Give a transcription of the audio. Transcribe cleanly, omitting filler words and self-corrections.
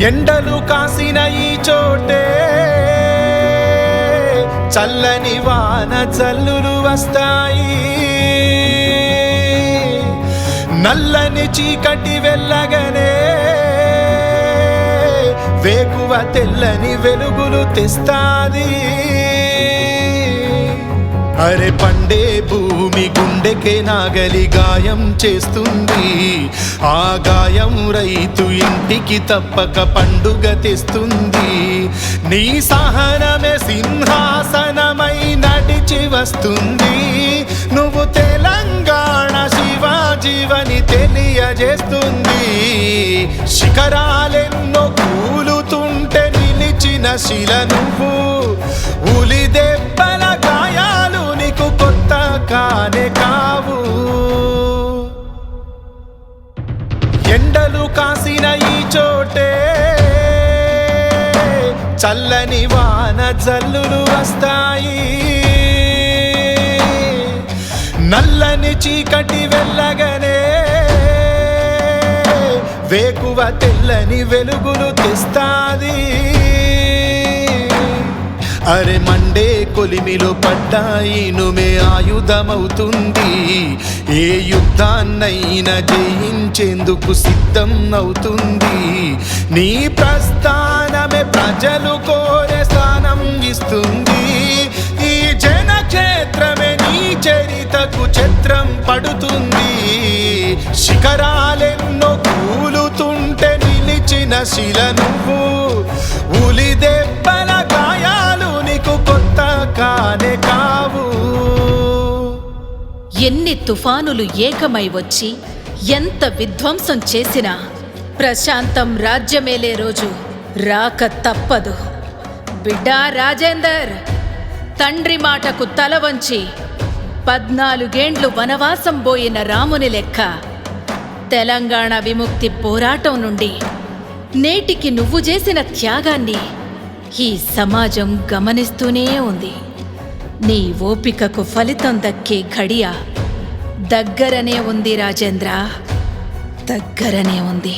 ఎండలు కాసిన ఈ చోటే చల్లని వాన జల్లులు వస్తాయి. నల్లని చీకటి వెళ్ళగనే వేకువ తెల్లని వెలుగులు తెస్తాది. అరే పండే భూమి గుండెకే నాగలి గాయం చేస్తుంది. ఆ గాయం రైతు ఇంటికి తప్పక పండుగ తెస్తుంది. నీ సహనమే సింహాసనమై నడిచి వస్తుంది. నువ్వు తెలంగాణ శివాజీవని తెలియజేస్తుంది. శిఖరాలెన్నో కూలుతుంటే నిలిచిన శిల నువ్వు. ఉలి దెబ్బల గాయాలు నీకు కొత్త కానే కావు. ఎండలు కాసిన ఈ చోటే చల్లని వాన జల్లులు వస్తాయి. నల్లని చీకటి వెళ్ళగనే వేకువ తెల్లని వెలుగులు తెస్తాది. అరే మండే కొలిమిలో పడ్డాయి నుమే ఆయుధమవుతుంది. ఏ యుద్ధాన్నైనా జయించేందుకు సిద్ధం అవుతుంది. నీ ప్రస్థానమే ప్రజలు కోరే స్థానం ఇస్తుంది. ఈ జనక్షేత్రమే నీ చరితకు చిత్రం పడుతుంది. శిఖరాలెన్నో కూలుతుంటే నిలిచిన శిల నువ్వు. ఉలి దెబ్బల గాయాలు నీకు కొత్త కానే కావు. ఎన్ని తుఫానులు ఏకమై వచ్చి ఎంత విధ్వంసం చేసినా ప్రశాంతం రాజ్యమేలే రోజు రాక తప్పదు. బిడ్డా రాజేందర్, తండ్రి మాటకు తల వంచి 14 ఏండ్లు వనవాసం పోయిన రాముని లెక్క తెలంగాణ విముక్తి పోరాటం నుండి నేటికి నువ్వు చేసిన త్యాగాన్ని ఈ సమాజం గమనిస్తూనే ఉంది. నీ ఓపికకు ఫలితం దక్కే ఘడియ దగ్గరనే ఉంది రాజేంద్ర, దగ్గరనే ఉంది.